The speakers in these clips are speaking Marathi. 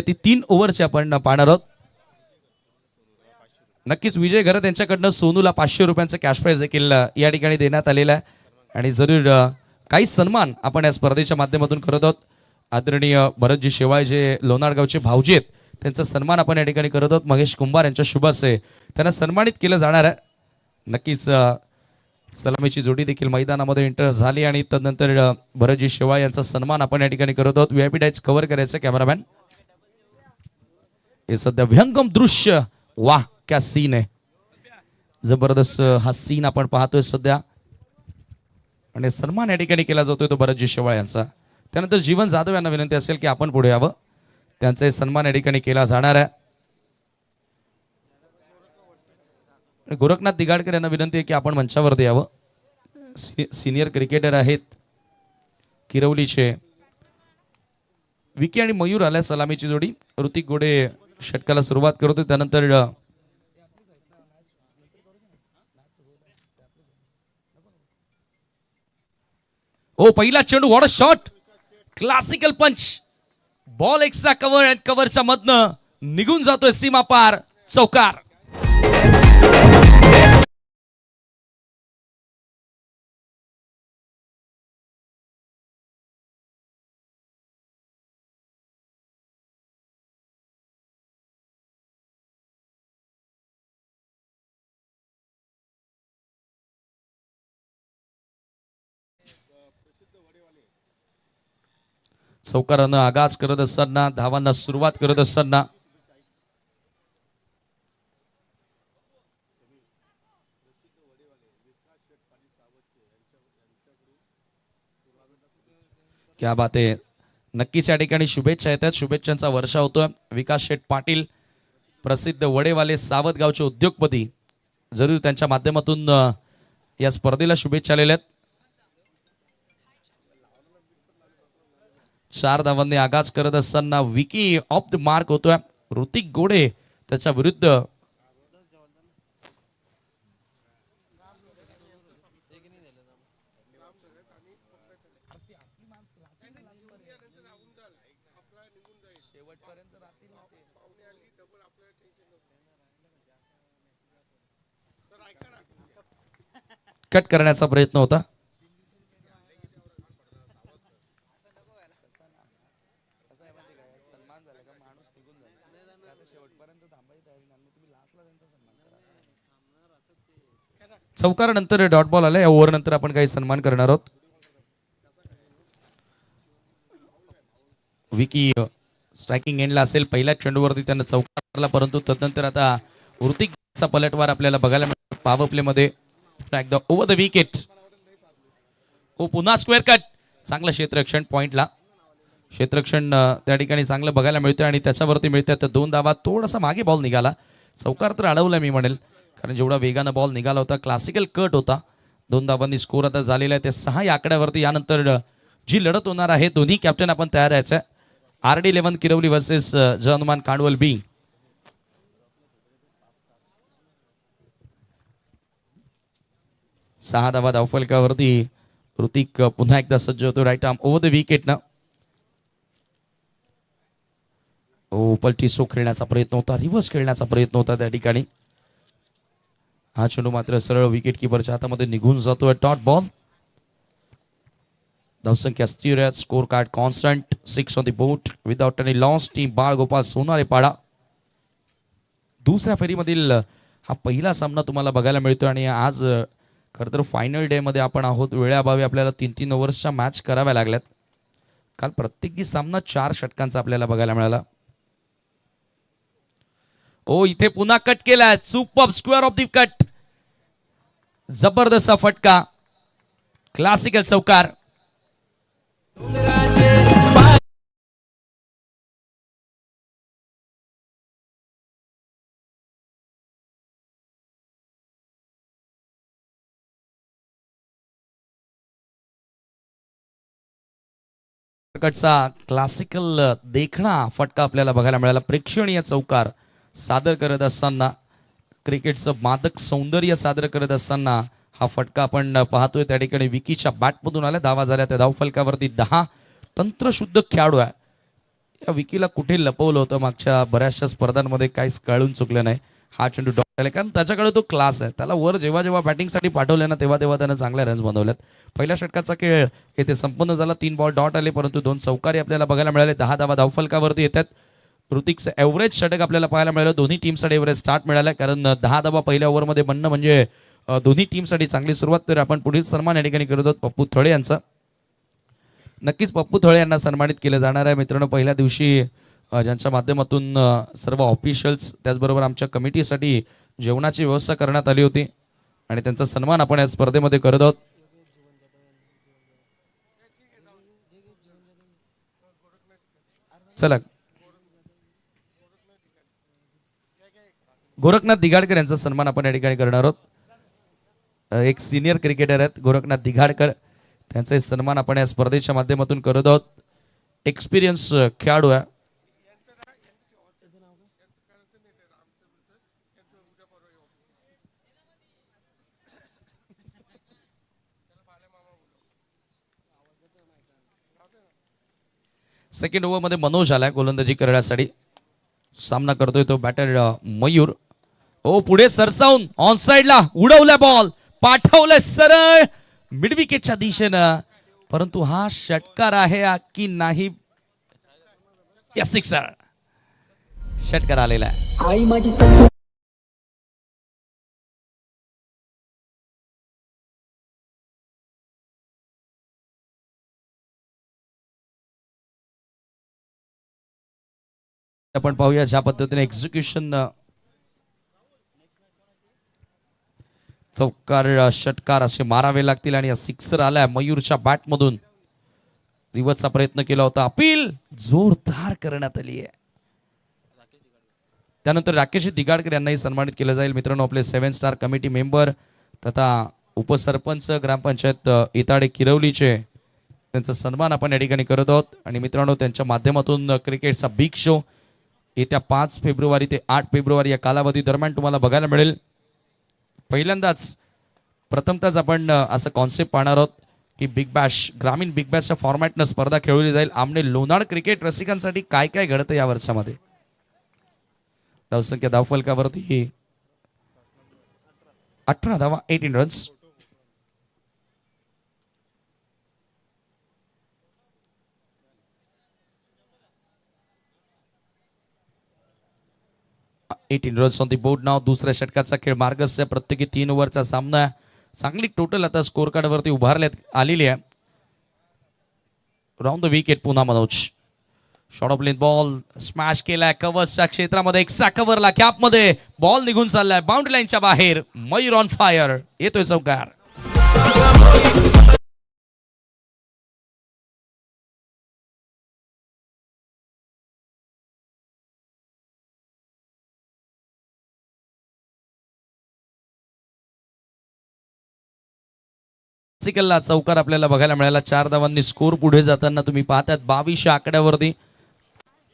ती 3 ओव्हरची आपण पाहणार आहोत. नक्कीच विजय घरत यांच्याकडनं सोनूला 500 रुपयांचं कॅश प्राइज देखील या ठिकाणी देण्यात आलेला आहे. आणि जरूर काही सन्मान आपण या स्पर्धेच्या माध्यमातून करत आहोत. आदरणीय भरतजी शेवाळे जे लोणारगावचे भाऊजी आहेत त्यांचा सन्मान आपण या ठिकाणी करत आहोत. महेश कुंभार यांच्या शुभ हस्ते त्यांना सन्मानित केलं जाणार आहे. नक्कीच सलामीची जोडी देखील मैदानामध्ये एंटर झाली आणि तदनंतर भरतजी शेवाळे यांचा सन्मान आपण या ठिकाणी करत आहोत. व्हीआयपी डायच कव्हर करायचं कॅमेरामॅन. हे सध्या विहंगम दृश्य, वाह क्या सीन आहे, जबरदस्त हा सीन आपण पाहतोय सध्या. आणि सन्मान या ठिकाणी केला जातोय तो भरतजी शेवाळे यांचा. त्यानंतर जीवन जाधव यांना विनंती असेल की आपण पुढे यावं, त्यांचा सन्मान या ठिकाणी केला जाणार आहे. गोरखनाथ दिगाडकर यांना विनंती आहे की आपण मंचावरती यावं. सिनियर क्रिकेटर आहेत किरवलीचे. विकी आणि मयूर आल्या सलामीची जोडी. ऋतिक गोडे षटकाला सुरुवात करतोय. त्यानंतर ओ पहिला चेंडू, व्हॉट अ शॉट, क्लासिकल पंच. बॉल एक्स्ट्रा कव्हर अँड कव्हरच्या मधनं निघून जातोय सीमा पार, चौकार. चौकारानं आगाज करत असताना, धावांना सुरुवात करत असताना क्या बात आहे. नक्कीच या ठिकाणी शुभेच्छा येतात. शुभेच्छांचा वर्षा होतोय. विकास शेठ पाटील प्रसिद्ध वडेवाले सावतगावचे उद्योगपती, जरूर त्यांच्या माध्यमातून या स्पर्धेला शुभेच्छा आलेल्या आहेत. 4 धावांनी आगाज करत असताना विकी ऑफ द मार्क होतोय. ऋतिक गोडे त्याच्या विरुद्ध कट करण्याचा प्रयत्न होता. चौकारानंतर डॉट बॉल आला. या ओव्हर नंतर आपण काही सन्मान करणार आहोत. विकी स्ट्रायकिंग एंडला असेल. पहिल्या चेंडूवरती त्यानं चौकार मारला, परंतु तदनंतर आता ऋतिकचा पलटवार आपल्याला बघायला मिळतो पॉवर प्ले मध्ये. एकदा ओव्हर द विकेट. हो, पुन्हा स्क्वेअर कट. चांगलं क्षेत्ररक्षण पॉइंटला. क्षेत्ररक्षण त्या ठिकाणी चांगलं बघायला मिळतं आणि त्याच्यावरती मिळतात 2 धावा. थोडासा मागे बॉल निघाला. चौकार तर अडवला मी म्हणेल, कारण जेवढा वेगानं बॉल निघाला होता. क्लासिकल कट होता. 2 धावांनी स्कोर आता झालेला आहे. ते 6 या आकड्यावरती. यानंतर जी लढत होणार आहे, दोन्ही कॅप्टन आपण तयार राहायचं. RD11 किरवली वर्सेस हनुमान कांडवल बी. सहा धावा धावफलकावरती. ऋतिक पुन्हा एकदा सज्ज होतो. Right arm over the wicket ना. पलटी सो खेळण्याचा प्रयत्न होता, रिव्हर्स खेळण्याचा प्रयत्न होता त्या ठिकाणी. हा चेंडू मात्र सरळ विकेट किपरच्या हातामध्ये निघून जातोय. Dot ball. धावसंख्या स्थिर आहे. Score card constant. 6 on the board without any loss. Team Balgopal Sonare Pada. दुसऱ्या फेरीमधील हा पहिला सामना तुम्हाला बघायला मिळतो आणि आज खरं तर फायनल डे मध्ये आपण आहोत. वेळेअभावी आपल्याला 3-3 ओव्हर्सच्या मॅच कराव्या लागल्यात. काल प्रत्येकी सामना 4 षटकांचा आपल्याला बघायला मिळाला. इथे पुन्हा कट केलाय. Super square of the cut. जबरदस्त फटका. क्लासिकल चौकार. क्लासिकल देखणा फटका आपल्याला बघायला मिळाला. प्रेक्षणीय चौकार सादर करत असताना, क्रिकेटचं मादक सौंदर्य सादर करत असताना हा फटका आपण पाहतोय. त्या ठिकाणी विकीच्या बॅटमधून आला. धावा झाल्या त्या धावफलकावरती 10. तंत्रशुद्ध खेळाडू आहे. या विकीला कुठे लपवलं होतं मागच्या बऱ्याचशा स्पर्धांमध्ये काहीच कळून चुकलं नाही. हा चेंडू डॉट आला कारण त्याच्याकडे तो क्लास आहे. त्याला वर जेव्हा जेव्हा बॅटिंगसाठी पाठवलं ना तेव्हा तेव्हा त्यानं चांगल्या रन्स बनवल्यात. पहिल्या षटकाचा खेळ येथे संपन्न झाला. 3 बॉल डॉट आले परंतु 2 चौकारी आपल्याला बघायला मिळाले. 10 धावा धावफलकावरती येतात. ऋतिकचं एव्हरेज षटक आपल्याला पाहायला मिळालं. दोन्ही टीमसाठी एव्हरेज स्टार्ट मिळाला कारण 10 धावा पहिल्या ओव्हरमध्ये बनणं म्हणजे दोन्ही टीमसाठी चांगली सुरुवात. तर आपण पुढील सन्मान या ठिकाणी करत आहोत पप्पू थळे यांचा. नक्कीच पप्पू थळे यांना सन्मानित केलं जाणार आहे मित्रांनो. पहिल्या दिवशी ज्यांच्या माध्यमातून सर्व ऑफिशियल्स त्याचबरोबर आमच्या कमिटीसाठी जेवणाची व्यवस्था करण्यात आली होती आणि त्यांचा सन्मान आपण या स्पर्धेमध्ये करत आहोत. चला गोरखनाथ दिघाडकर यांचा सन्मान आपण या ठिकाणी करणार आहोत. एक सिनियर क्रिकेटर आहेत गोरखनाथ दिघाडकर. त्यांचा सन्मान आपण या स्पर्धेच्या माध्यमातून करत आहोत. एक्सपिरियन्स खेळाडू आहे. सेकंड ओव्हरमध्ये मनोज आलाय गोलंदाजी करण्यासाठी. सामना करतोय तो बॅटर मयूर. ओ पुढे सरसावून ऑन साइडला उडवला बॉल पाठवलं सरळ मिड विकेटच्या दिशेनं परंतु हा षटकार आहे की नाही. सिक्सर षटकार आलेला आहे. आपण पाहूया ज्या पद्धतीने एक्झिक्युशन चौकार षटकार असे मारावे लागतील आणि सिक्सर आलाय मयूरच्या बॅट मधून. रिव्हर्सचा प्रयत्न केला होता. अपील जोरदार करण्यात आली आहे. त्यानंतर राकेश दिगाडकर यांनाही सन्मानित केलं जाईल मित्रांनो. आपले 7 स्टार कमिटी मेंबर तथा उपसरपंच ग्रामपंचायत इताडे किरवलीचे त्यांचा सन्मान आपण या ठिकाणी करत आहोत. आणि मित्रांनो त्यांच्या माध्यमातून क्रिकेटचा बिग शो येत्या 5 फेब्रुवारी ते 8 फेब्रुवारी या कालावधी दरम्यान तुम्हाला बघायला मिळेल. पहिल्यांदाच प्रथमतःच आपण असं कॉन्सेप्ट पाहणार आहोत की बिग बॅश ग्रामीण बिग बॅशच्या फॉर्मॅटनं स्पर्धा खेळवली जाईल. आमने लोणार क्रिकेट रसिकांसाठी काय काय घडतं या वर्षामध्ये. धावसंख्या धावफलकावरती 18 धावा 18 runs. Runs on the board नाव. दुसऱ्या षटकाचा खेळ मार्गस्य प्रत्येकी 3 ओव्हरचा सामना. चांगली टोटल आता स्कोर कार्ड वरती उभारण्यात आलेली आहे. राऊंड द विकेट पुन्हा Manoj. Short of length ball smash केलाय कव्हर्सच्या क्षेत्रामध्ये. एक कव्हरला कॅप मध्ये बॉल निघून चाललाय बाउंड्री लाईनच्या बाहेर. मयूर ऑन फायर येतोय चौकार. चौकार आपल्याला बघायला मिळाला. 4 धावांनी स्कोर पुढे जाताना तुम्ही पाहतात 22 आकड्यावरती.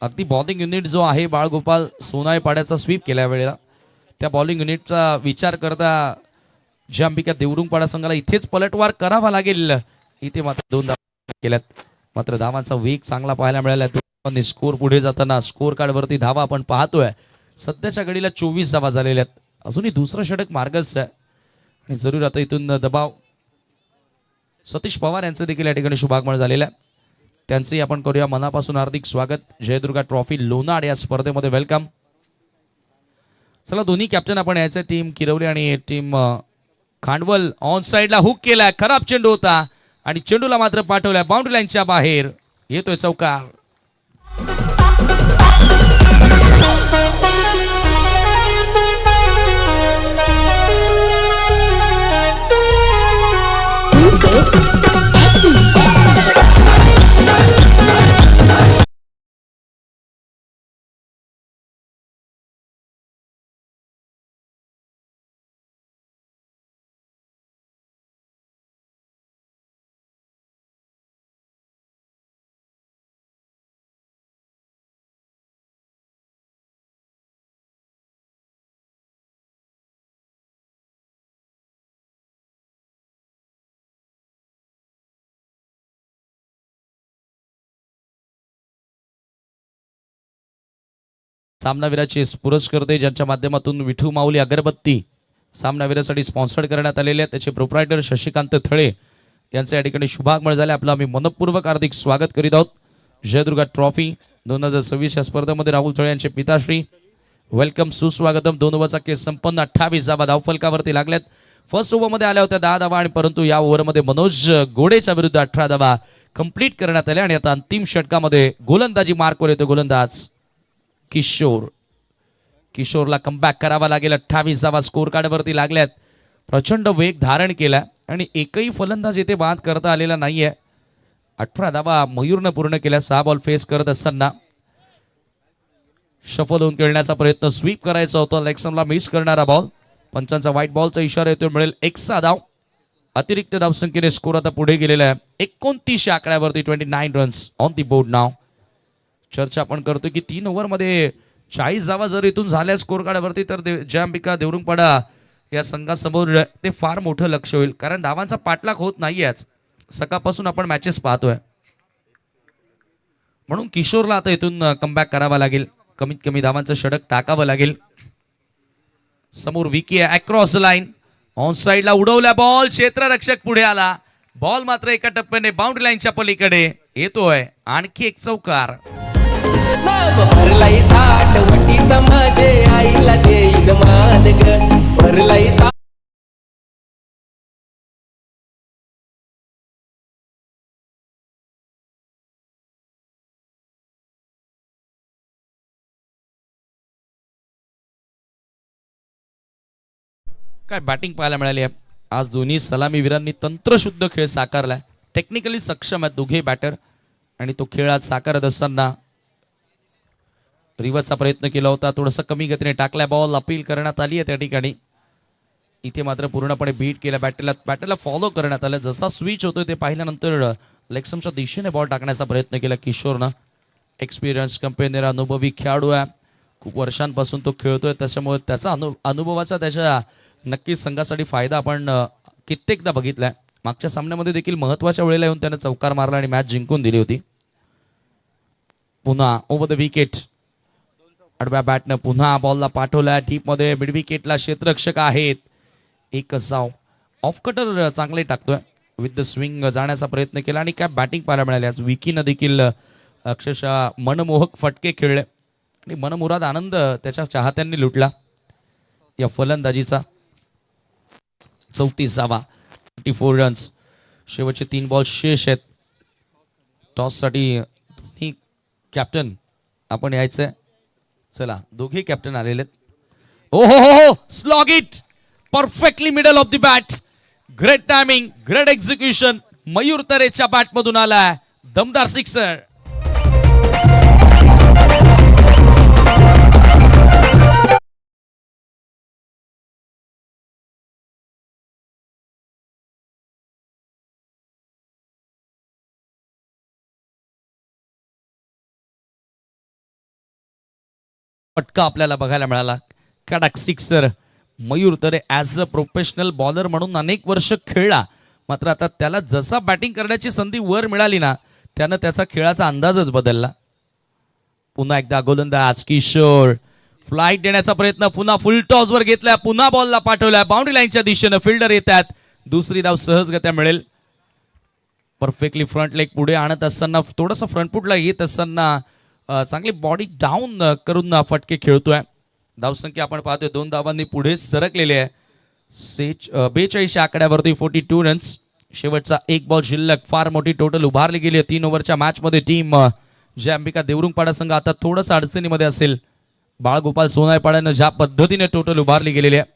अगदी बॉलिंग युनिट जो आहे बाळगोपाल सोनाई पाड्याचा स्वीप केल्या वेळेला त्या बॉलिंग युनिटचा विचार करता ज्या अंबिका देवरुंगपाडा संघाला इथेच पलटवार करावा लागेल. इथे मात्र 2 धावा केल्यात. मात्र धावांचा वेग चांगला पाहायला मिळाला. स्कोर पुढे जाताना स्कोर कार्ड वरती धावा आपण पाहतोय. सध्याच्या घडीला 24 धावा झालेल्या आहेत. अजूनही दुसरं षटक मार्गच आहे आणि जरूर आता इथून दबाव. सतीश पवार यांचं देखील या ठिकाणी शुभागमन झालेलं आहे. त्यांचंही आपण करूया मनापासून हार्दिक स्वागत. जयदुर्गा ट्रॉफी लोणार या स्पर्धेमध्ये वेलकम. चला दोन्ही कॅप्टन आपण यायचं. टीम किरवली आणि टीम खांडवल ऑन साइडला हुक केलाय. खराब चेंडू होता आणि चेंडूला मात्र पाठवलाय बाउंड्री लाईनच्या बाहेर. येतोय चौकार. सामनावीराचे पुरस्कर्ते ज्यांच्या माध्यमातून विठू माऊली अगरबत्ती सामनावीरासाठी स्पॉन्सर्ड करण्यात आलेले आहेत त्याचे प्रोप्रायटर शशिकांत थळे यांचे या ठिकाणी शुभागमन झाले. आपलं आम्ही मनपूर्वक हार्दिक स्वागत करीत आहोत. जयदुर्गा ट्रॉफी 2026 या स्पर्धेमध्ये राहुल थळे यांचे पिताश्री वेलकम सुस्वागतम. 2 ओव्हरचा केस संपन्न. 28 धावा धावफलकावरती लागल्यात. फर्स्ट ओव्हरमध्ये आल्या होत्या 10 धावा आणि परंतु या ओव्हरमध्ये मनोज गोडेच्या विरुद्ध 18 धावा कंप्लीट करण्यात आल्या आणि आता अंतिम षटकामध्ये गोलंदाजी मार्कवर येतो गोलंदाज किशोरला कमबॅक करावा लागेल. 28 धावा स्कोर कार्डवरती लागल्यात. प्रचंड वेग धारण केला आणि एकही फलंदाज येथे बाद करता आलेला नाहीये. 18 धावा मयूरनं पूर्ण केल्या. 6 बॉल फेस करत असताना शफल होऊन खेळण्याचा प्रयत्न स्वीप करायचा होता. लेक्समला मिस करणारा बॉल. पंचांचा व्हाईट बॉलचा इशारा येतो. मिळेल एक्स्ट्रा धाव. अतिरिक्त धावसंख्येने स्कोर आता पुढे गेलेला आहे. 29 आकड्यावरती 29 रन्स ऑन दी बोर्ड नाव. चर्चा आपण करतो की 3 ओव्हरमध्ये 40 धावा जर इथून झाल्या स्कोर कार्डवरती तर जय अंबिका देवरुंगपाडा या संघासमोर ते फार मोठं लक्ष होईल. कारण धावांचा पाठलाग होत नाहीयेच. सकाळपासून आपण मॅचेस पाहतोय. म्हणून किशोरला आता इथून कमबॅक करावा लागेल. कमीत कमी धावांचं षटक टाकावं लागेल. समोर विकी आहे अक्रॉस द लाईन. ऑन साइडला उडवल्या बॉल. क्षेत्ररक्षक पुढे आला. बॉल मात्र एका टप्प्याने बाउंड्री लाईनच्या पलीकडे येतोय. आणखी एक चौकार. भरलाई ताट वटीचा माझे आईला देईल मान ग. भरलाई ताट काय बॅटिंग पाहायला मिळाली आहे आज. दोन्ही सलामीवीरांनी तंत्रशुद्ध खेळ साकारलाय. टेक्निकली सक्षम आहेत दोघे बॅटर आणि तो खेळ आज साकारत असताना रिव्हर्सचा प्रयत्न केला होता. थोडंसं कमी गतीने टाकलाय बॉल. अपील करण्यात आली आहे त्या ठिकाणी. इथे मात्र पूर्णपणे बीट केला. बॅटरला फॉलो करण्यात आलं. जसा स्विच होतोय ते पाहिल्यानंतर लेक्समच्या दिशेने बॉल टाकण्याचा प्रयत्न केला किशोरनं. एक्सपिरियन्स कंपेनियर अनुभवी खेळाडू आहे. खूप वर्षांपासून तो खेळतोय त्याच्यामुळे त्याचा अनुभवाचा त्याच्या नक्कीच संघासाठी फायदा आपण कित्येकदा बघितलाय. मागच्या सामन्यामध्ये देखील महत्वाच्या वेळेला येऊन त्याने चौकार मारला आणि मॅच जिंकून दिली होती. पुन्हा ओव्हर द विकेट. आडव्या बॅटनं पुन्हा बॉलला पाठवला डीप मध्ये. मिड विकेटला क्षेत्ररक्षक आहेत. एकच धाव. ऑफ कटर चांगले टाकतोय. विथ द स्विंग जाण्याचा प्रयत्न केला आणि काय बॅटिंग पाहायला मिळाली आज. विकीनं देखील अक्षरशः मनमोहक फटके खेळले आणि मनमुराद आनंद त्याच्या चाहत्यांनी लुटला या फलंदाजीचा. 34 धावा 24 रन्स. शेवटचे 3 बॉल शेष आहेत. टॉस साठी दोन्ही कॅप्टन आपण यायचंय. चला दोघे कॅप्टन आलेले. ओ हो हो हो slog it perfectly middle of the bat. Great timing great execution. Mayur तरेच्या बॅट मधून आलाय दमदार सिक्सर. फटका आपल्याला बघायला मिळाला. कडक sixer. Mayur Tare as a professional bowler म्हणून अनेक वर्ष खेळला. मात्र आता त्याला जसा बॅटिंग करण्याची संधी वर मिळाली ना त्यानं त्याचा खेळाचा अंदाजच बदलला. पुन्हा एकदा गोलंदाज किशोर. फ्लाईट देण्याचा प्रयत्न. पुन्हा फुल टॉस वर घेतला. पुन्हा बॉलला पाठवला बाउंड्री लाईनच्या दिशेनं. फिल्डर येतात. दुसरी धाव सहजगत्या मिळेल. परफेक्टली फ्रंट लेग पुढे आणत असताना थोडंसं फ्रंटफुटला येत असताना चांगली बॉडी डाऊन करून फटके खेळतोय. धावसंख्या आपण पाहतोय 2 धावांनी पुढे सरकलेले आहे. 42 आकड्यावरती 42 रन्स. शेवटचा 1 बॉल शिल्लक. फार मोठी टोटल उभारली गेली आहे 3 ओव्हरच्या मॅच मध्ये. टीम जय अंबिका देवरुंगपाडा संघ आता थोडंसं अडचणीमध्ये असेल. बाळगोपाल सोनायपाड्यानं ज्या पद्धतीने टोटल उभारली गेलेली आहे.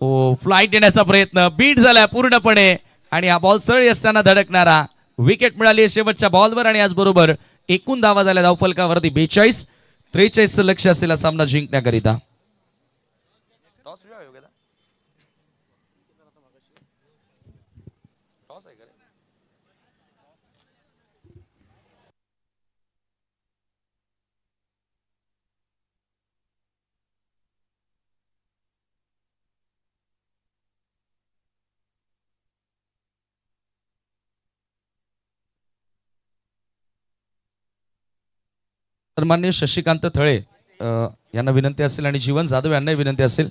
ओ फ्लाईट देण्याचा प्रयत्न बीट झाला पूर्णपणे आणि हा बॉल सरळ असताना धडकणारा. विकेट मिळाली शेवटच्या बॉलवर आणि आज बरोबर एकूण धावा झाल्या धावफलकावरती 42. 43 लक्ष असेल सामना जिंकण्याकरिता. सन्माननीय शशिकांत थळे यांना विनंती असेल आणि जीवन जाधव यांनाही विनंती असेल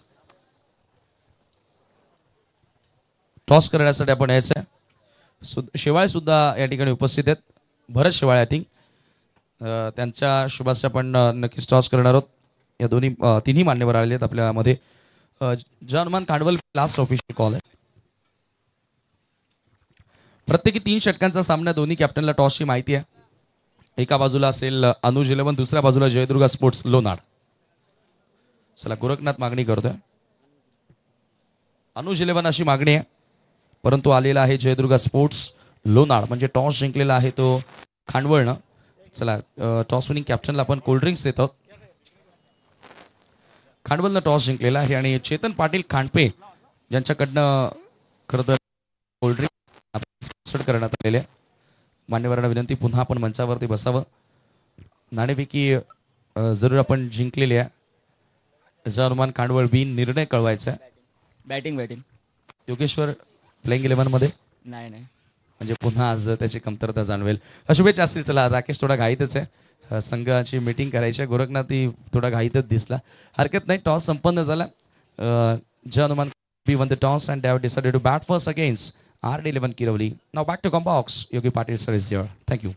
टॉस करण्यासाठी आपण यायचं शेवाळे सुद्धा या ठिकाणी उपस्थित आहेत भरत शेवाळे आय थिंक त्यांच्या शुभास्य आपण नक्कीच टॉस करणार आहोत या दोन्ही तिन्ही मान्यवर आलेले आहेत आपल्यामध्ये जनमान कांडवल लास्ट ऑफिशियल कॉल आहे प्रत्येकी 3 षटकांचा सामना दोन्ही कॅप्टनला टॉसची माहिती आहे एका बाजूला असेल अनुज 11 दुसऱ्या बाजूला जयदुर्गा स्पोर्ट्स लोणाड चला गोरखनाथ मागणी करतोय अनुज 11 अशी मागणी आहे परंतु आलेला आहे जयदुर्गा स्पोर्ट्स लोणाड म्हणजे टॉस जिंकलेला आहे तो खांडवळनं चला टॉस विनिंग कॅप्टनला आपण कोल्ड्रिंक्स देतो खांडवलनं टॉस जिंकलेला आहे आणि चेतन पाटील खांडपे ज्यांच्याकडनं खरं तर कोल्ड्रिंक्स करण्यात आलेले मान्यवरांना विनंती पुन्हा आपण मंचावरती बसावं नाणेफेकी जरूर आपण जिंकलेली आहे अनुमान खांडवळ बिन निर्णय कळवायचा आहे बॅटिंग योगेश्वर प्लेइंग 11 मध्ये नाही म्हणजे पुन्हा आज त्याची कमतरता जाणवेल शुभेच्छा असतील चला राकेश थोडा घाईतच आहे संघाची मीटिंग करायची आहे गोरखनाथी थोडा घाईतच दिसला हरकत नाही टॉस संपन्न झाला Anuman B won the toss and have decided to bat first against RD11 Kiravali. Now back to Combox. Yogi Patil sir is here. Thank you.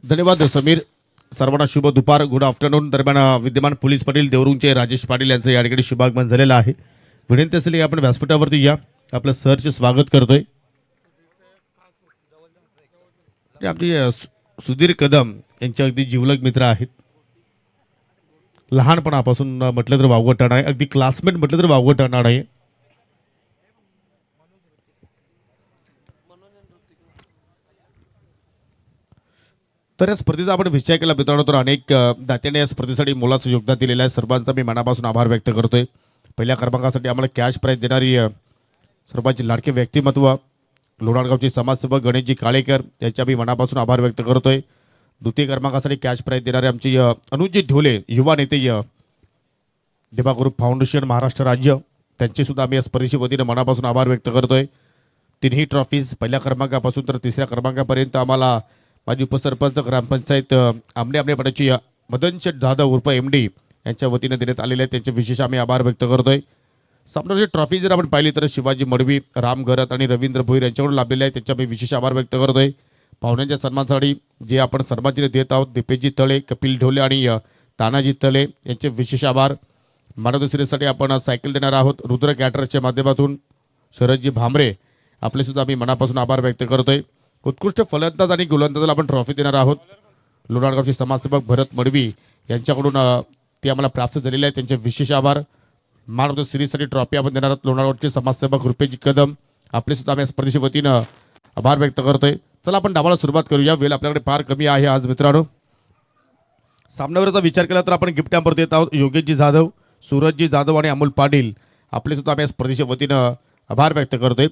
धन्यवाद समीर सर्वांना शुभ दुपार गुड आफ्टरनून दरम्यान विद्यमान पोलीस पाटील देवरुंगचे राजेश पाटील यांचं या ठिकाणी शुभागमन झालेलं आहे विनंती असेल की आपण व्यासपीठावरती या आपलं सरचे स्वागत करतोय आपली सुधीर कदम यांचे अगदी जिवलग मित्र आहेत लहानपणापासून म्हटलं तर वावगं ठरणार आहे अगदी क्लासमेट म्हटलं तर वावगं ठरणार आहे तर या स्पर्धेचा आपण विचार केला मित्रांनो तर अनेक दात्याने या स्पर्धेसाठी मोलाचं योगदान दिलेलं आहे सर्वांचा मी मनापासून आभार व्यक्त करतोय पहिल्या क्रमांकासाठी आम्हाला कॅश प्राईज देणारी सर्वांची लाडके व्यक्तिमत्व लोणारगावचे समाजसेवक गणेशजी काळेकर यांच्या मी मनापासून आभार व्यक्त करतोय द्वितीय क्रमांकासाठी कॅश प्राईज देणारे आमचे अनुजजी ढोले युवा नेते दिबा ग्रुप फाउंडेशन महाराष्ट्र राज्य त्यांचे सुद्धा आम्ही या स्पर्धेच्या वतीने मनापासून आभार व्यक्त करतोय तिन्ही ट्रॉफीज पहिल्या क्रमांकापासून तर तिसऱ्या क्रमांकापर्यंत आम्हाला माजी उपसरपंच ग्रामपंचायत आमने पडाची मदनशेठ जाधव उर्फ MD यांच्या वतीने देण्यात आलेले आहेत त्यांचे विशेष आम्ही आभार व्यक्त करतोय सामन्याची ट्रॉफी जर आपण पाहिली तर शिवाजी मडवी राम गरत आणि रवींद्र भोईर यांच्याकडून लाभलेले आहेत त्यांच्या मी विशेष आभार व्यक्त करतोय पाहुण्यांच्या सन्मानासाठी जे आपण सन्मानचिन्ह देत आहोत दीपेशजी तळे कपिल ढोले आणि तानाजी तळे यांचे विशेष आभार मानवदर्शनीसाठी आपण सायकल देणार आहोत रुद्र कॅटरच्या माध्यमातून शरदजी भामरे आपले सुद्धा आम्ही मनापासून आभार व्यक्त करतोय उत्कृष्ट फलंदाज आणि गोलंदाजाला आपण ट्रॉफी देणार आहोत लोणारगावचे समाजसेवक भरत मडवी यांच्याकडून ती आम्हाला प्राप्त झालेली आहे त्यांचे विशेष आभार मान ऑफ द सिरीजसाठी ट्रॉफी आपण देणार आहोत लोणारगावचे समाजसेवक रुपेशजी कदम आपले सुद्धा आम्ही स्पर्धेच्या वतीनं आभार व्यक्त करतोय चला आपण डावाला सुरुवात करूया वेळ आपल्याकडे फार कमी आहे आज मित्रांनो सामन्यावरचा विचार केला तर आपण गिफ्ट नंबर देत आहोत योगेशजी जाधव सूरजजी जाधव आणि अमोल पाटील आपले सुद्धा आम्ही स्पर्धेच्या वतीनं आभार व्यक्त करतोय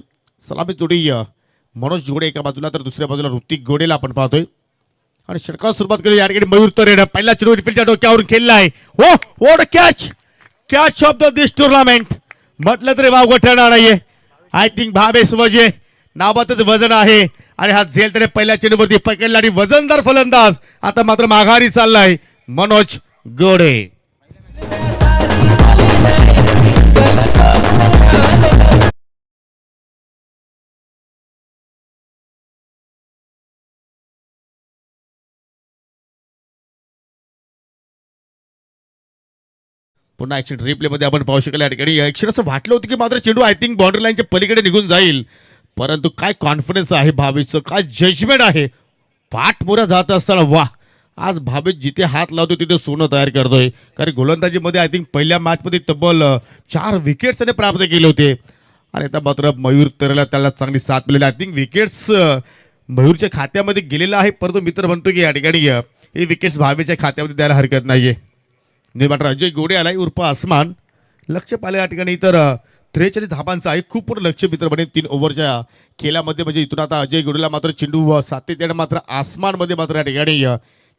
सलामी जोडी मनोज घोडे एका बाजूला तर दुसऱ्या बाजूला ऋतिक घोडेला आपण पाहतोय आणि षटकाला सुरुवात करूया या ठिकाणी मयूर तरेनं पहिला चेंडू फील्डच्या डोक्यावरून खेळला आहे हो what catch catch of the this tournament म्हटलं तरी वाव ठरणार नाहीये आय थिंक भावेश वजे नावातच वजन आहे आणि हा झेल त्याने पहिल्या चेंडूवरती पकडला आणि वजनदार फलंदाज आता मात्र माघारी चाललाय मनोज घोडे पुन्हा ॲक्शन रिप्लेमध्ये आपण पाहू शकाल या ठिकाणी ॲक्शन असं वाटलं होतं की मात्र चेंडू आय थिंक बाउंड्री लाईनच्या पलीकडे निघून जाईल परंतु काय कॉन्फिडन्स आहे भावेशचं काय जजमेंट आहे पाठमोऱ्या जात असताना वा आज भावेश जिथे हात लावतो तिथे सोनं तयार करतोय कारण गोलंदाजीमध्ये आय थिंक पहिल्या मॅचमध्ये तब्बल 4 विकेट्स त्याने प्राप्त केले होते आणि आता मात्र मयूर तरेला त्याला चांगली साथ मिळाली आय थिंक विकेट्स मयूरच्या खात्यामध्ये गेलेला आहे परंतु मित्र म्हणतो की या ठिकाणी हे विकेट्स भावेशच्या खात्यामध्ये द्यायला हरकत नाहीये निर्माता अजय गोडे आलाय उर्फ आसमान लक्ष पाहिलं या ठिकाणी तर 43 धाबांचा आहे. खूप मोठं लक्ष मित्रपणे 3 ओव्हरच्या खेळामध्ये म्हणजे इथून आता अजय गुरुला मात्र चेंडू सातत्याने मात्र आसमानमध्ये मात्र या ठिकाणी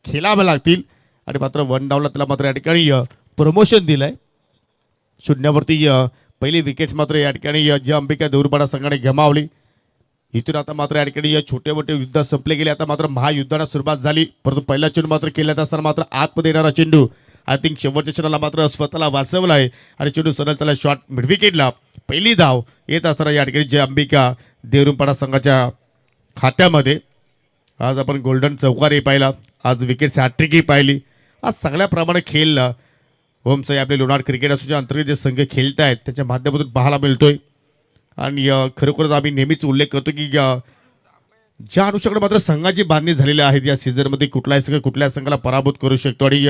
खेळावे लागतील आणि मात्र वन डाऊनला त्याला मात्र या ठिकाणी प्रमोशन दिलंय. शून्यावरती पहिली विकेट्स मात्र या ठिकाणी जे अंबिका देऊरपाडा संघाने गमावली. इथून आता मात्र या ठिकाणी छोटे मोठे युद्ध संपले गेले. आता मात्र महायुद्धाला सुरुवात झाली. परंतु पहिला चेंडू मात्र केल्यात असताना मात्र आतमध्ये येणारा चेंडू आय थिंक शेवटच्या क्षणाला मात्र स्वतःला वाचवला आहे आणि चेंडू सरळ त्याला शॉट मिड विकेटला पहिली धाव येत असताना या ठिकाणी जे अंबिका देऊरपाडा संघाच्या खात्यामध्ये आज आपण गोल्डन चौकारी पाहिला. आज विकेट हॅट्रिकही पाहिली. आज चांगल्या प्रमाणे खेळ होमसाई आपले लोणार क्रिकेट असोसिएशन अंतर्गत जे संघ खेळत आहेत त्याच्या माध्यमातून पाहायला मिळतोय. आणि खरोखरच आम्ही नेहमीच उल्लेख करतो की ज्या अनुषंगाने मात्र संघाची बांधणी झालेली आहे या सीझनमध्ये कुठलाही संघ कुठल्या संघाला पराभूत करू शकतो आणि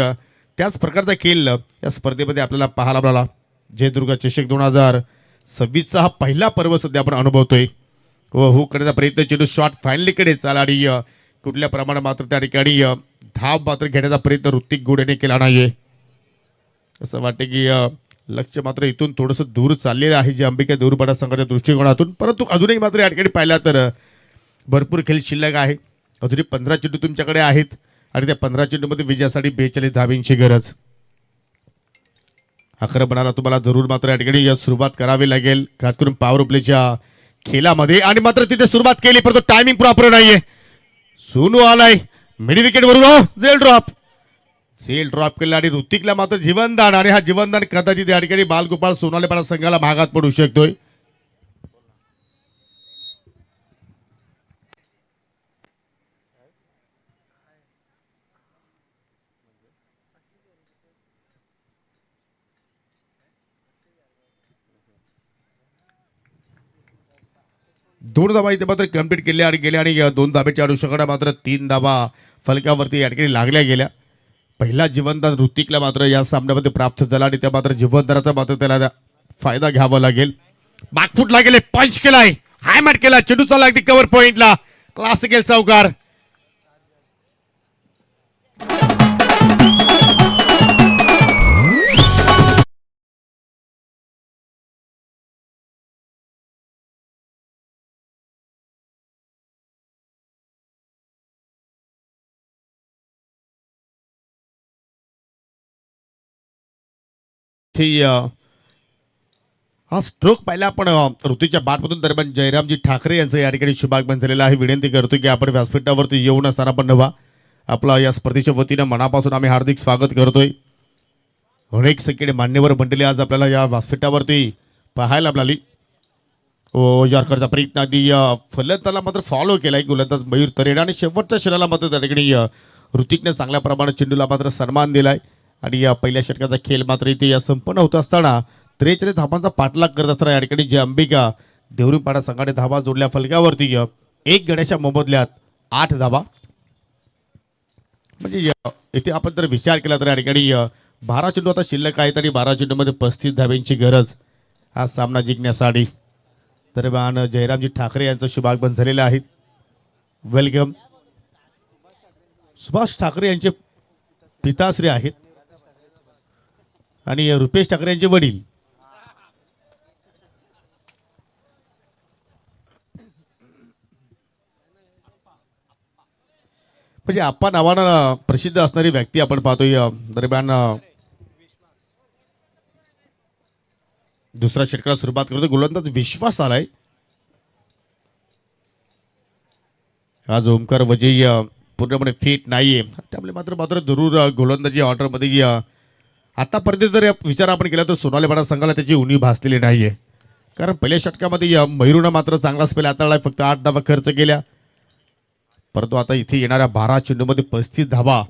त्याच प्रकारचा खेळ या स्पर्धेमध्ये आपल्याला पाहायला मिळाला. जयदुर्गा चषक 2026चा हा पहिला पर्व सध्या आपण अनुभवतोय. व हो करण्याचा प्रयत्न चेंडू शॉट फायनलीकडे चाला आणि कुठल्या प्रमाणात मात्र त्या ठिकाणी धाव मात्र घेण्याचा प्रयत्न ऋतिक गुड याने केला नाहीये. असं वाटतं की लक्ष मात्र इथून थोडंसं दूर चाललेलं आहे जे अंबिका देऊरपाडा संघाच्या दृष्टिकोनातून. परंतु अजूनही मात्र या ठिकाणी पाहिला तर भरपूर खेळ शिल्लक आहे. अजूनही 15 चेंडू तुमच्याकडे आहेत आणि त्या 15 चेंडूमध्ये विजयासाठी 42 धावांची गरज. आक्रमणाला तुम्हाला जरूर मात्र या ठिकाणी सुरुवात करावी लागेल खास करून पॉवर प्लेच्या खेळामध्ये आणि मात्र तिथे सुरुवात केली परंतु टायमिंग प्रॉपर नाहीये. सोनू आलाय मिड विकेट वरून झेल ड्रॉप केला आणि ऋतिकला मात्र जीवनदान आणि हा जीवनदान कदाचित या ठिकाणी बालगोपाळ सोनालेपाडा संघाला भागात पडू शकतोय. दोन धाबा इथे मात्र कम्प्लीट केल्या आणि गेल्या आणि 2 धाब्याच्या अनुषंगाने मात्र 3 धाबा फलकावरती या ठिकाणी लागल्या गेल्या. पहिला जीवनदान ऋतिकला मात्र या सामन्यामध्ये प्राप्त झाला आणि त्या मात्र जीवनदानाचा मात्र त्याला फायदा घ्यावा लागेल. बॅकफुट लागेल पंच केलाय हायमॅट केला चेंडू चालला अगदी कव्हर पॉइंटला क्लासिकल चौकार. हा स्ट्रोक पाहिला आपण ऋतूच्या बाटमधून दरम्यान जयरामजी ठाकरे यांचं या ठिकाणी शुभागमन झालेलं आहे. विनंती करतो की आपण व्यासपीठावरती येऊन असताना पण नवा आपला या स्पर्धेच्या वतीनं मनापासून आम्ही हार्दिक स्वागत करतोय. अनेक संख्येने मान्यवर मंडळी आज आपल्याला या व्यासपीठावरती पाहायला मिळाली. यॉर्करचा प्रयत्न आधी फलंदाजाला मात्र फॉलो केलाय गोलंदाज मयूर तरेने आणि शेवटच्या क्षणाला मात्र त्या ठिकाणी ऋतिकने चांगल्या प्रमाणात चेंडूला मात्र सन्मान दिलाय आणि या पहिल्या षटकाचा खेळ मात्र इथे संपन्न होत असताना 43 धावांचा पाठलाग करत असताना या ठिकाणी जे अंबिका देऊरपाडा संघाने धावा जोडल्या फलकावरती एक गड्याच्या मोबदल्यात 8 धावा. म्हणजे इथे आपण जर विचार केला तर या ठिकाणी 12 चेंडू आता शिल्लक आहेत आणि 12 चेंडूमध्ये 35 धाव्यांची गरज हा सामना जिंकण्यासाठी. दरम्यान जयरामजी ठाकरे यांचं शुभागमन झालेलं आहे. वेलकम. सुभाष ठाकरे यांचे पिताश्री आहेत आणि रुपेश ठाकरे यांचे वडील. म्हणजे आप्पा नावानं प्रसिद्ध असणारी व्यक्ती आपण पाहतोय. दरम्यान दुसरा षटकाला सुरुवात करतो गोलंदाज विश्वास आलाय. आज ओमकार वजई पूर्णपणे फिट नाहीये त्यामुळे मात्र मात्र जरूर गोलंदाजी ऑर्डरमध्ये आतापर्यंत जर विचार आपण केला तर सोनालेपाडा संघाला त्याची उणीव भासलेली नाहीये. कारण पहिल्या षटकामध्ये मयूरनं मात्र चांगला स्पेल हाताळलाय फक्त 8 धावा खर्च केल्या. परंतु आता इथे येणाऱ्या 12 चेंडूमध्ये 35 धावा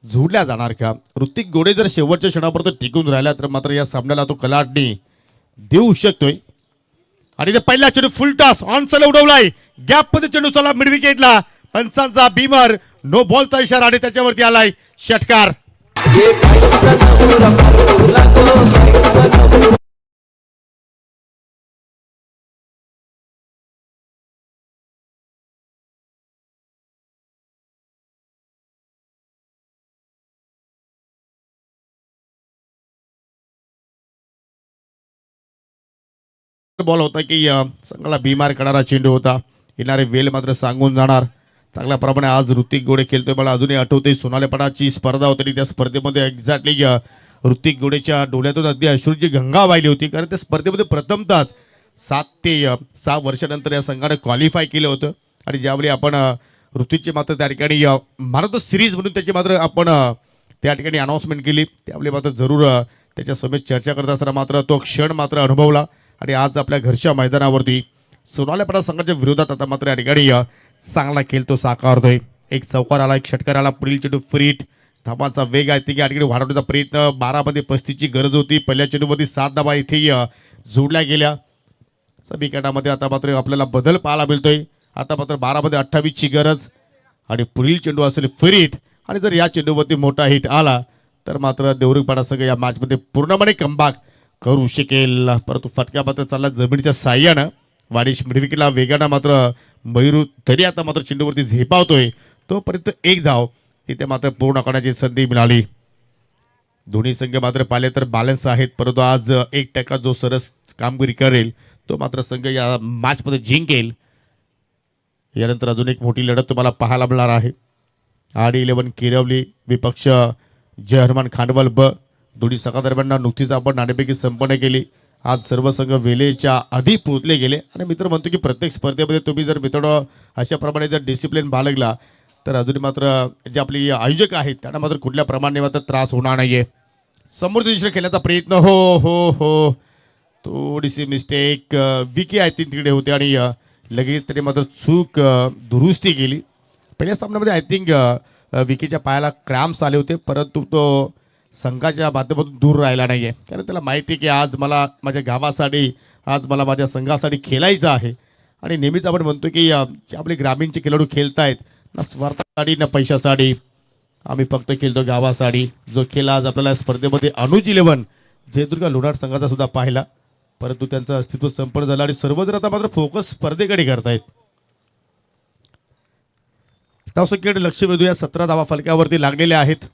जोडल्या जाणार का. ऋतिक गोडे जर शेवटच्या क्षणापर्यंत टिकून राहिला तर मात्र या सामन्याला तो कलाटणी देऊ शकतोय. आणि ते पहिला चेंडू फुल टॉस ऑनसला उडवलाय गॅप मध्ये चेंडू चला मिड विकेटला पंचांचा बीमर नो बॉलचा इशारा आणि त्याच्यावरती आलाय षटकार. बॉल होता की संघाला बीमार करणारा चेंडू होता. येणारे वेल मात्र सांगून जाणार. चांगल्या प्रमाणे आज ऋतिक गोडे खेळतोय. मला अजूनही आठवते सोनालेपणाची स्पर्धा होती आणि त्या स्पर्धेमध्ये एक्झॅक्टली ऋतिक गोडेच्या डोळ्यातून अगदी अश्रूची गंगा वाहिली होती. कारण त्या स्पर्धेमध्ये प्रथमतःच 7 ते 6 वर्षानंतर या संघाने क्वालिफाय केलं होतं. आणि ज्यावेळी आपण ऋतिकची मात्र त्या ठिकाणी भारत सिरीज म्हणून त्याची मात्र आपण त्या ठिकाणी अनाऊन्समेंट केली. त्यावेळी मात्र जरूर त्याच्या समेत चर्चा करत असताना मात्र तो क्षण मात्र अनुभवला. आणि आज आपल्या घरच्या मैदानावरती सोनालेपणा संघाच्या विरोधात आता मात्र या ठिकाणी चांगला खेळ तो साकारतोय. एक चौकार आला, एक षटकार आला, पुढील चेंडू फ्रीट. धावांचा वेग आहे या ठिकाणी वाढवण्याचा प्रयत्न. 12 मध्ये 35ची गरज होती. पहिल्या चेंडूमध्ये 7 धावा इथे जोडल्या गेल्या. समीकरणामध्ये आता मात्र आपल्याला बदल पाहायला मिळतोय. आता मात्र 12 मध्ये 28ची गरज आणि पुढील चेंडू असेल फ्रीट. आणि जर या चेंडूवरती मोठा हिट आला तर मात्र देवरुखपाडा संघ या मॅचमध्ये पूर्णपणे कमबॅक करू शकेल. परंतु फटका मात्र चालला जमिनीच्या साह्यानं. वाडिश मिडविकेटला वेगानं मात्र मयूर तरी आता मात्र चेंडूवरती झेपावतोय. तोपर्यंत एक धाव तिथे मात्र पूर्ण करण्याची संधी मिळाली. दोन्ही संघ मात्र पाहिले तर बॅलन्स आहेत. परंतु आज 1% जो सरस कामगिरी करेल तो मात्र संघ या मॅचमध्ये जिंकेल. यानंतर अजून एक मोठी लढत तुम्हाला पाहायला मिळणार आहे. आडी 11 किरवली विपक्ष जय हनुमान खांडवल ब. दोन्ही संघादरम्यान नुकतीच आपण नाणेफेकी संपन्न केली. आज सर्व संघ वेळेच्या आधी पोहोचले गेले. आणि मित्र म्हणतो की प्रत्येक स्पर्धेमध्ये तुम्ही जर मित्रांनो अशाप्रमाणे जर डिसिप्लिन बाळगला तर अजून मात्र जे आपले आयोजक आहेत त्यांना मात्र कुठल्या प्रमाणे मात्र त्रास होणार नाहीये. समोर दिशेने खेळण्याचा प्रयत्न हो हो हो थोडीशी मिस्टेक. विकी आय थिंक तिकडे होते आणि लगेच तरी मात्र चूक दुरुस्ती केली. पहिल्या सामन्यामध्ये आय थिंक विकीच्या पायाला क्रॅम्प्स आले होते. परंतु तो संघाच्या माध्यमातून दूर राहिला नाही आहे. कारण त्याला माहिती आहे की आज मला माझ्या गावासाठी आज मला माझ्या संघासाठी खेळायचं आहे. आणि नेहमीच आपण म्हणतो की जे आपले ग्रामीणचे खेळाडू खेळत आहेत ना स्वार्थासाठी ना पैशासाठी. आम्ही फक्त खेळतो गावासाठी. जो खेळ आज आपल्याला स्पर्धेमध्ये अनुज 11 जयदुर्गा लोणार संघाचा सुद्धा पाहिला. परंतु त्यांचं अस्तित्व संपन्न झालं आणि सर्वजण आता मात्र फोकस स्पर्धेकडे करतायत. धावसंख्येकडे लक्ष वेधूया. 17 धावा फलकावरती लागलेल्या आहेत.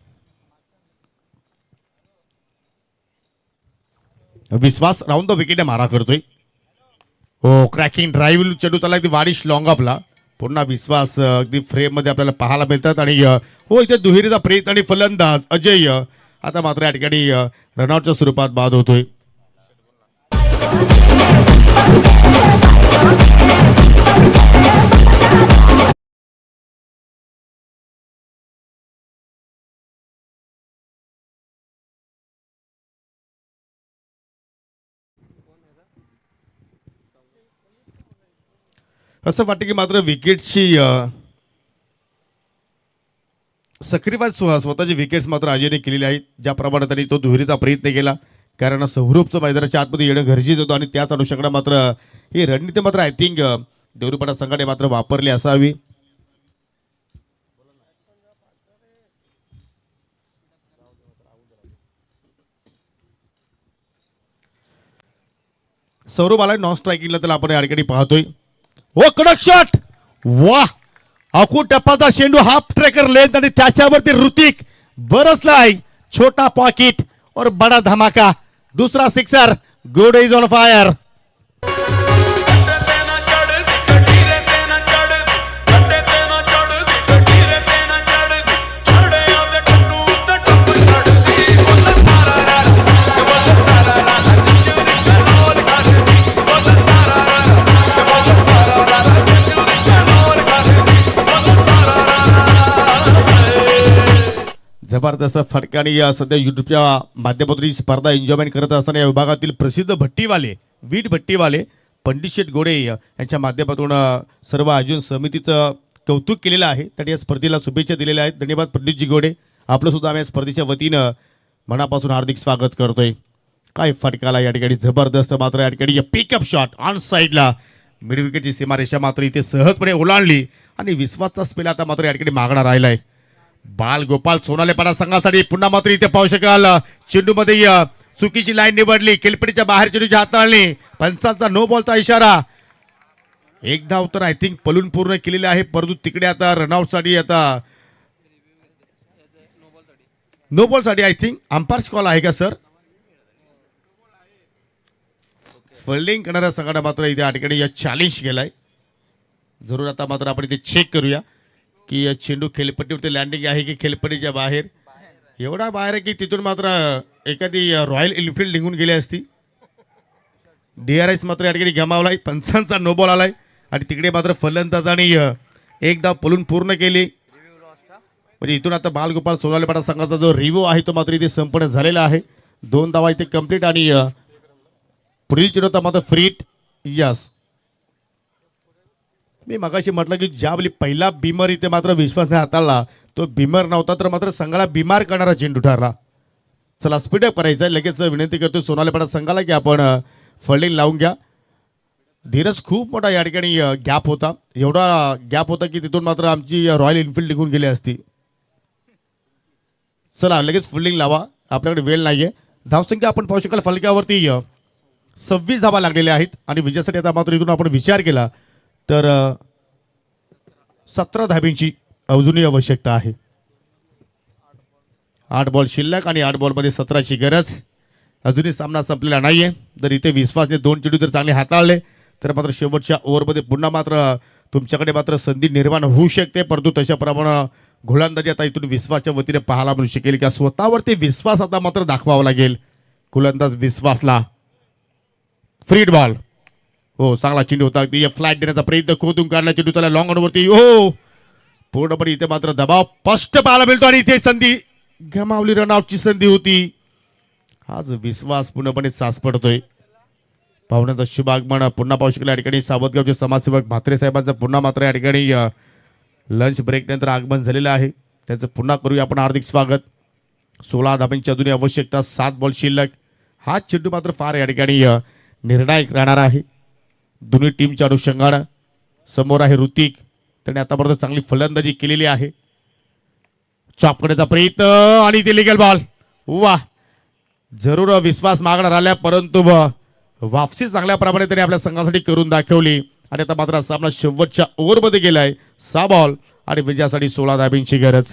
विश्वास राऊंड द विकेट मारा करतोय. हो क्रॅकिंग ड्राईव्ह चेंडू चालला अगदी वाडिश लॉंग ऑफला. पुन्हा विश्वास अगदी फ्रेम मध्ये आपल्याला पाहायला मिळतात. आणि हो इथे दुहेरीचा प्रयत्न आणि फलंदाज अजय आता मात्र या ठिकाणी रनआउटच्या स्वरूपात बाद होतोय. असं वाटतं की मात्र विकेटची सक्रिय स्वतःची विकेट्स मात्र अजयने केलेली आहेत. ज्याप्रमाणे त्यांनी तो दुहेरीचा प्रयत्न केला. कारण सौरभचं मैदानाच्या आतमध्ये येणं गरजेचं होतं आणि त्याच अनुषंगाने मात्र ही रणनीती मात्र आय थिंक देवरुखपाडा संघाने मात्र वापरली असावी. सौरभ आला नॉन स्ट्रायकिंगला त्याला आपण या ठिकाणी पाहतोय. ओ कडक शॉट वाह. अकू टप्पाचा चेंडू हाफ ट्रेकर लेंथ आणि त्याच्यावरती ऋतिक बरसलाय. छोटा पॉकेट और बड़ा धमाका. दूसरा sixer. Good is on fire. जबरदस्त फटकाने या सध्या युट्यूबच्या माध्यमातून ही स्पर्धा एन्जॉयमेंट करत असताना या विभागातील प्रसिद्ध भट्टीवाले वीट भट्टीवाले पंडित शेठ गोडे यांच्या माध्यमातून सर्व आयोजन समितीचं कौतुक केलेलं आहे. त्यांनी या स्पर्धेला शुभेच्छा दिलेल्या आहेत. धन्यवाद पंडितजी गोडे. आपलं सुद्धा आम्ही या स्पर्धेच्या वतीनं मनापासून हार्दिक स्वागत करतोय. काय फटकाला या ठिकाणी जबरदस्त मात्र या ठिकाणी पिकअप शॉट ऑन साईडला मिड विकेटची सीमारेषा मात्र इथे सहजपणे ओलांडली आणि विश्वासचा स्पेल आता मात्र या ठिकाणी मागणा राहिलाय. बाल गोपाल सोनालेपणा संघासाठी पुन्हा मात्र इथे पाहू शकाल चेंडूमध्ये चुकीची लाईन निवडली. केलपडीच्या बाहेर चेंडूची हाताळणी. पंचांचा नो बॉलचा इशारा. एक धाव तर आय थिंक पलून पूर्ण केलेले आहे. परंतु तिकडे आता रनआउट साठी आता नो बॉल साठी आय थिंक अंपायर्स कॉल आहे का सर. फिल्डिंग करणाऱ्या संघाने मात्र इथे या ठिकाणी या चॅलेंज केलाय. जरूर आता मात्र आपण इथे चेक करूया की या चेंडू खेळपट्टीवरती लँडिंग आहे की खेळपट्टीच्या बाहेर. एवढा बाहेर आहे की तिथून मात्र एखादी रॉयल एनफिल्ड निघून गेली असती. DRS मात्र या ठिकाणी गमावलाय. पंचांचा नो बॉल आलाय आणि तिकडे मात्र फलंदाजांनी एक धाव पळून पूर्ण केली. म्हणजे इथून आता बालगोपाळ सोनाली पाटा संघाचा जो रिव्ह्यू आहे तो मात्र इथे संपन्न झालेला आहे. 2 धावा इथे कंप्लीट आणि पुढील चेंडू होता मात्र फ्रीट. यस, मी मगाशी म्हटलं की ज्यावेळी पहिला बिमर इथे मात्र विश्वासने हाताळला तो बिमर नव्हता तर मात्र संघाला बिमार करणारा चेंडू ठरला. चला स्पीडअप करायचं आहे. लगेच विनंती करतो सोनाली पाटा संघाला की आपण फल्डिंग लावून घ्या. धीरज खूप मोठा या ठिकाणी गॅप होता. एवढा गॅप होता की तिथून मात्र आमची रॉयल एनफिल्ड निघून गेली असती. चला लगेच फिल्डिंग लावा, आपल्याकडे वेळ नाहीये. धावसंख्या आपण पाहू शकाल फलकावरती 26 धावा लागलेल्या आहेत आणि विजयासाठी आता मात्र इथून आपण विचार केला तर 17 धाबींची अजूनही आवश्यकता आहे. 8 बॉल शिल्लक आणि 8 बॉलमध्ये 17ची गरज. अजूनही सामना संपलेला नाहीये. जर इथे विश्वासने 2 चेंडू जर चांगले हाताळले तर मात्र शेवटच्या ओव्हरमध्ये पुन्हा मात्र तुमच्याकडे मात्र संधी निर्माण होऊ शकते. परंतु तशाप्रमाणे गोलंदाजी आता इथून विश्वासच्या वतीने पाहायला मिळू शकेल का स्वतःवरती विश्वास आता मात्र दाखवावा लागेल गोलंदाज विश्वासला. Freed ball. हो, चांगला चेंडू होता. अगदी फ्लॅट देण्याचा प्रयत्न खोदून काढला चेंडू त्याला लॉंग ऑनवरती. हो, पूर्णपणे इथे मात्र दबाव स्पष्ट पाहायला मिळतो आणि इथे संधी गमावली. रनआउटची संधी होती. आज विश्वास पूर्णपणे सास पडतोय. पाहुण्याचं शुभ आगमन पुन्हा पाहू शकले या ठिकाणी सावतगावचे समाजसेवक म्हात्रे साहेबांचं पुन्हा मात्र या ठिकाणी लंच ब्रेक नंतर आगमन झालेलं आहे. त्याचं पुन्हा करूया आपण हार्दिक स्वागत. 16 धाब्यांची अजूनही आवश्यकता. 7 बॉल शिल्लक. हा चेंडू मात्र फार या ठिकाणी निर्णायक राहणार आहे दोन्ही टीमच्या अनुषंगानं. समोर आहे ऋतिक, त्याने आतापर्यंत चांगली फलंदाजी केलेली आहे. चॉप करण्याचा प्रयत्न आणि ते लिगल बॉल. वा, जरूर विश्वास मागणार आल्या परंतु वापसी चांगल्या प्रमाणे त्याने आपल्या संघासाठी करून दाखवली आणि आता मात्र सामना शेवटच्या ओव्हरमध्ये गेलाय. 6 बॉल आणि विजयासाठी 16 धाबींची गरज.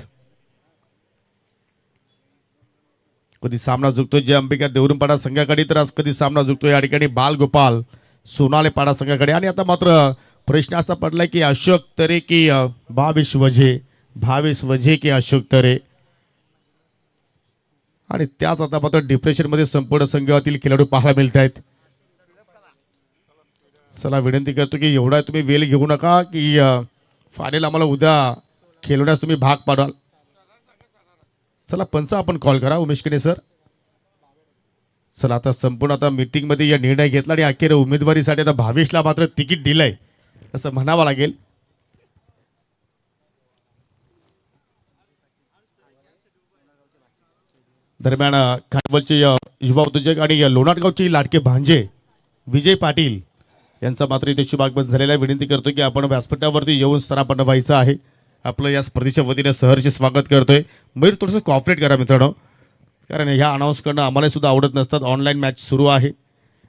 कधी सामना झुकतोय जे अंबिका देवरुमपाडा संघाकडे तर आज कधी सामना झुकतोय या ठिकाणी बालगोपाल सोनाले पाडा संघाकडे. आणि आता मात्र प्रश्न असा पडलाय की अशोक तरे की भावेश वझे की अशोक तरे. आणि त्याच आता मात्र डिप्रेशनमध्ये संपूर्ण संघातील खेळाडू पाहायला मिळत आहेत. चला विनंती करतो की एवढा तुम्ही वेळ घेऊ नका की फायनल आम्हाला उद्या खेळवण्यास तुम्ही भाग पाडाल. चला पंच आपण कॉल करा उमेश केने सर. चला आता संपूर्ण आता मीटिंगमध्ये या निर्णय घेतला आणि अखेर उमेदवारीसाठी आता भावेशला मात्र तिकीट दिलंय असं म्हणावं लागेल. दरम्यान खानवलचे युवा उद्योजक आणि लोणारगावचे लाडके भांजे विजय पाटील यांचा मात्र इथे शुभागमन झालेला आहे. विनंती करतो की आपण व्यासपीठावरती येऊन स्थानापन्न व्हायचं आहे. आपलं या स्पर्धेच्या वतीने सहर्ष स्वागत करतोय. मयूर थोडंसं कॉपरेट करा मित्रांनो, कारण ह्या अनाऊन्स करणं आम्हाला सुद्धा आवडत नसतात. ऑनलाईन मॅच सुरू आहे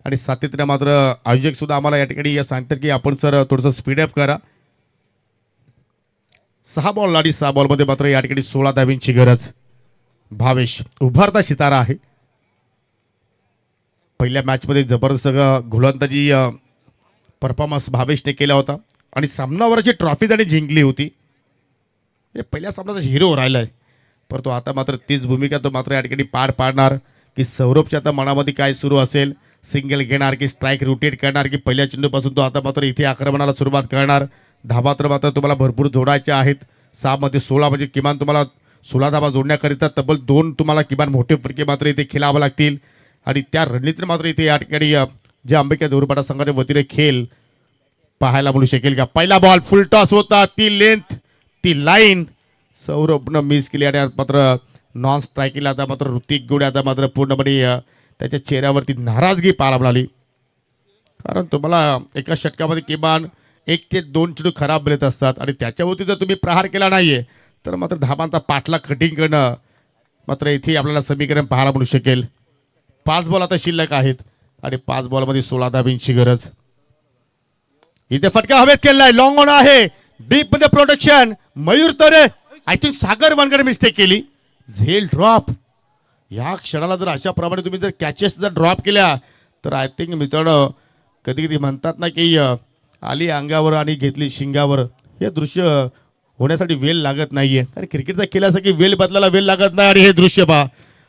आणि सातत्याने मात्र आयोजक सुद्धा आम्हाला या ठिकाणी सांगतात की आपण सर थोडंसं स्पीडअप करा. 6 बॉल आणि 6 बॉलमध्ये मात्र या ठिकाणी 16 धाबींची गरज. भावेश उभारता सितारा आहे. पहिल्या मॅचमध्ये जबरदस्त गोलंदाजी परफॉर्मन्स भावेशने केला होता आणि सामनावरची ट्रॉफी त्याने जिंकली होती. पहिल्या सामन्याचा हिरो राहिलाय. परंतु आता मात्र तीच भूमिका तो मात्र या ठिकाणी पार पाडणार की सौरभच्या आता मनामध्ये काय सुरू असेल. सिंगल घेणार की स्ट्राईक रोटेट करणार की पहिल्या चेंडूपासून तो आता मात्र इथे आक्रमणाला सुरुवात करणार. धाबा तर मात्र तुम्हाला भरपूर जोडायच्या आहेत. 6 मध्ये 16 म्हणजे किमान तुम्हाला 16 धाबा जोडण्याकरिता तब्बल 2 तुम्हाला किमान मोठे फटके मात्र इथे खेळावे लागतील. आणि त्या रणनीतीने मात्र इथे या ठिकाणी जे अंबिका देवरुमपाडा संघाच्या वतीने खेळ पाहायला मिळू शकेल का. पहिला बॉल फुल टॉस होता. ती लेंथ ती लाईन सौरभनं मिस केली आणि मात्र नॉन स्ट्राईकला आता मात्र ऋतिक गुडे आता मात्र पूर्णपणे त्याच्या चेहऱ्यावरती नाराजगी पाहायला मिळाली. कारण तुम्हाला एका षटकामध्ये किमान 1 ते 2 चेंडू खराब मिळत असतात आणि त्याच्यावरती जर तुम्ही प्रहार केला नाहीये तर मात्र धाबांचा पाठला कटिंग करणं मात्र इथे आपल्याला समीकरण पाहायला मिळू शकेल. 5 बॉल आता शिल्लक आहेत आणि 5 बॉलमध्ये 16 धाबींची गरज. इथे फटका हवेत केलाय. लॉंग ऑन आहे. डीप मध्ये protection. Mayur Tare I think Sagar Wankhede mistake केली. झेल ड्रॉप. या क्षणाला जर अशा प्रमाणे तुम्ही जर कॅचेस जर ड्रॉप केल्या तर आय थिंक मित्रांनो कधी कधी म्हणतात ना की आली अंगावर आणि घेतली शिंगावर, हे दृश्य होण्यासाठी वेळ लागत नाहीये. कारण क्रिकेटचा खेळ असा की वेळ बदलायला वेळ लागत नाही. आणि हे दृश्य पहा,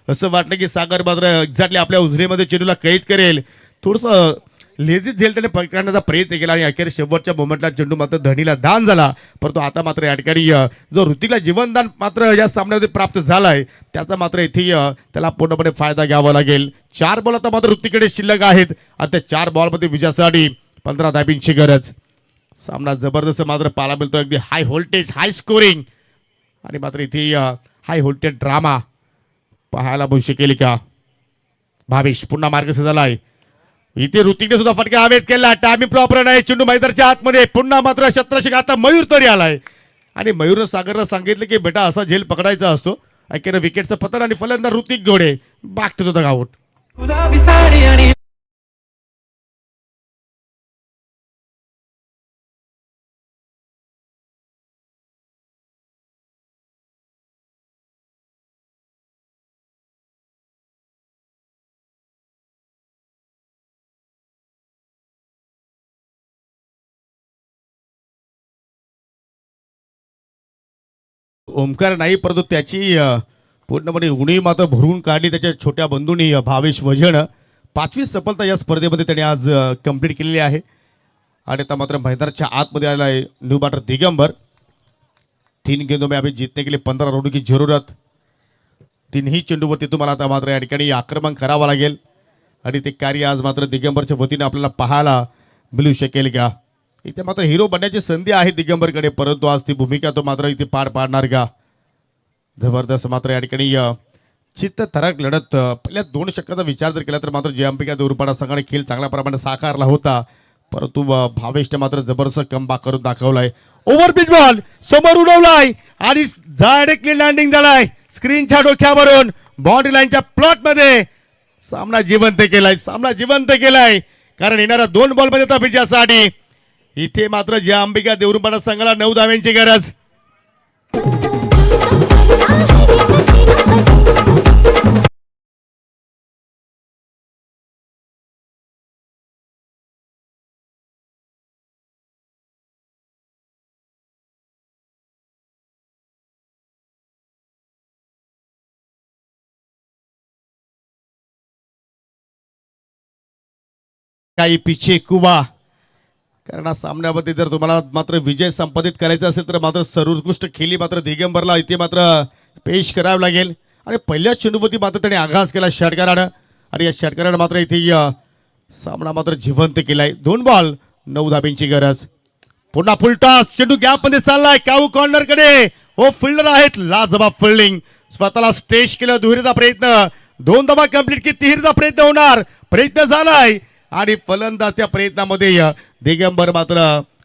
असं वाटलं की सागर मात्र एक्झॅक्टली आपल्या उजरेमध्ये चेंडूला कैद करेल. थोडंसं लेझीच झेल त्याने पकडण्याचा प्रयत्न केला आणि अखेर शेवटच्या मोमेंटला चेंडू मात्र धनीला दान झाला. परंतु आता मात्र या ठिकाणी जो ऋतिकला जीवनदान मात्र या सामन्यामध्ये प्राप्त झालाय त्याचा मात्र इथे त्याला पूर्णपणे फायदा घ्यावा लागेल. 4 बॉल आता मात्र ऋतिकडे शिल्लक आहेत आणि त्या 4 बॉलमध्ये विजयासाठी 15 धाबींची गरज. सामना जबरदस्त मात्र पाहायला मिळतो, अगदी हाय व्होल्टेज हाय स्कोरिंग आणि मात्र इथे हाय व्होल्टेज ड्रामा पाहायला मिळू शकेल का. भावेश पुन्हा मार्गस्थ झालाय. इथे ऋतिकने सुद्धा फटका हवेत केला, टायमिंग प्रॉपर नाही. चेंडू मैदानाच्या आतमध्ये पुन्हा मात्र शत्रक्षक आता मयूर तरी आलाय आणि मयूरनं सागरला सांगितलं की बेटा असा झेल पकडायचा असतो. अखेर विकेटचं पतन आणि फलंदाज ऋतिक घोडे बाग टू द आउट. गुलाबी साडी आणि ओमकार नाही, परंतु त्याची पूर्णपणे उणीव मात्र भरून काढली त्याच्या छोट्या बंधूंनी भावेश वजन. 5वी सफलता या स्पर्धेमध्ये त्याने आज कंप्लीट केलेली आहे. आणि आता मात्र मैदानाच्या आतमध्ये आला आहे न्यू बॅटर दिगंबर. 3 गेंदों में अभी जीतने के लिए 15 रनों की जरूरत. 3ही चेंडूवरती तुम्हाला आता मात्र या ठिकाणी आक्रमण करावं लागेल आणि ते कार्य आज मात्र दिगंबरच्या वतीने आपल्याला पाहायला मिळू शकेल का. इथे मात्र हिरो बनण्याची संधी आहे दिगंबरकडे, परंतु आज ती भूमिका तो मात्र इथे पार पाडणार का. जबरदस्त मात्र या ठिकाणी चित्त थरारक लढत. पहिल्या 2 षटकाचा विचार जर केला तर मात्र जय अंबिका देऊरपाडा संघाने खेळ चांगल्या प्रमाणे साकारला होता, परंतु भावेशने मात्र जबरदस्त कमबॅक करून दाखवलाय. ओव्हरपिच बॉल समोर उडवलाय आणि डायरेक्टली लँडिंग झालाय स्क्रीनच्या डोक्यावरून बाउंड्री लाईनच्या प्लॉट मध्ये. सामना जिवंत केलाय कारण येणाऱ्या 2 बॉलमध्ये आता विजयासाठी इथे मात्र जय अंबिका देऊरपाडा संघाला 9 धाव्यांची गरज. काही पिछे कुवा, कारण आज सामन्यामध्ये जर तुम्हाला मात्र विजय संपादित करायचा असेल तर मात्र सर्वोत्कृष्ट खेळी मात्र दिगंबरला इथे मात्र पेश करावं लागेल. आणि पहिल्या चेंडूवरती मात्र त्याने आघात केला षटकारानं आणि या षटकारानं मात्र इथे सामना मात्र जिवंत केलाय. 2 बॉल 9 धाब्यांची गरज. पुन्हा फुलटॉस चेंडू गॅप मध्ये चाललाय काऊ कॉर्नर कडे. हो फिल्डर आहेत लाजबाब फिल्डिंग. स्वतःला स्टेश केलं, दुहेरीचा प्रयत्न, 2 धाबा कंप्लीट की तिहेरीचा प्रयत्न होणार. प्रयत्न झालाय आणि फलंदाज त्या प्रयत्नामध्ये दिगंबर मात्र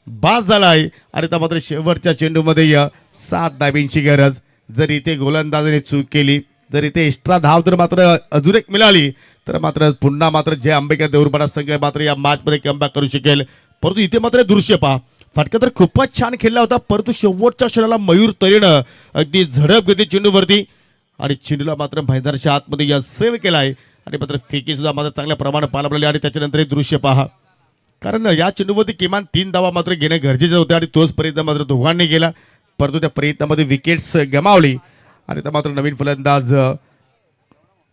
बाद झालाय आणि त्या मात्र शेवटच्या चेंडूमध्ये 7 धाब्यांची गरज. जर इथे गोलंदाजाने चूक केली, जर इथे एक्स्ट्रा धाव जर मात्र अजून एक मिळाली तर मात्र पुन्हा मात्र जय अंबिका देऊरपाडा संघ मात्र या मॅच मध्ये कमबॅक करू शकेल. परंतु इथे मात्र दृश्य पहा, फटका तर खूपच छान खेळला होता, परंतु शेवटच्या क्षणाला मयूर तरेनं अगदी झडप घेतली चेंडूवरती आणि चेंडूला मात्र मैदानाच्या आतमध्ये या सेव्ह केलाय आणि मात्र फेकी सुद्धा मात्र चांगल्या प्रमाणात पाहायला मिळाली. आणि त्याच्यानंतर हे दृश्य पहा, कारण या चेंडूवरती किमान 3 धावा मात्र घेणे गरजेचे होते आणि तोच प्रयत्न मात्र दोघांनी केला, परंतु त्या प्रयत्नामध्ये विकेट्स गमावली आणि त्या मात्र नवीन फलंदाज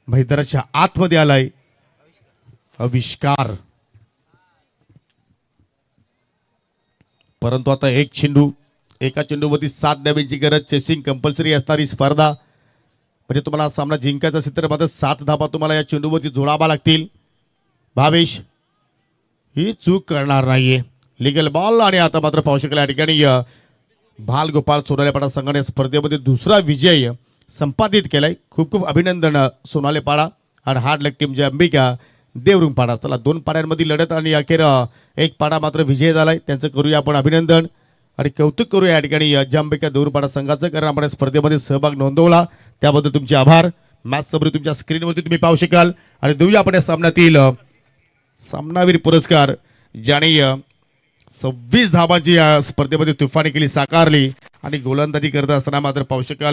मैदानाच्या आतमध्ये आलाय आविष्कार. परंतु आता एका चेंडूवरती 7 धाब्यांची गरज. चेसिंग कंपल्सरी असणारी स्पर्धा, म्हणजे तुम्हाला हा सामना जिंकायचा असेल तर मात्र 7 धाबा तुम्हाला या चेंडूवरती जोडावा लागतील. भावेश ही चूक करणार नाहीये. लिगल बॉल आणि आता मात्र पाहू शकाल या ठिकाणी भाल गोपाळ सोनालेपाडा संघाने स्पर्धेमध्ये 2रा विजय संपादित केलाय. खूप खूप अभिनंदन सोनालेपाडा आणि हार्ड लक टीम जय अंबिका देवरुंगपाडा. चला 2 पाड्यांमध्ये लढत आणि अखेर 1 पाडा मात्र विजय झालाय. त्यांचं करूया आपण अभिनंदन आणि कौतुक करूया या ठिकाणी जय अंबिका देवरुंगपाडा संघाचं, कारण आपण स्पर्धेमध्ये सहभाग नोंदवला त्याबद्दल तुमचे आभार. मॅच समोर तुमच्या स्क्रीनवरती तुम्ही पाहू शकाल. आणि देऊया आपण या सामन्यातील सामनावीर पुरस्कार ज्याने 26 धाबांची या स्पर्धेमध्ये तुफानी केली साकारली आणि गोलंदाजी करत असताना मात्र पाहू शकाल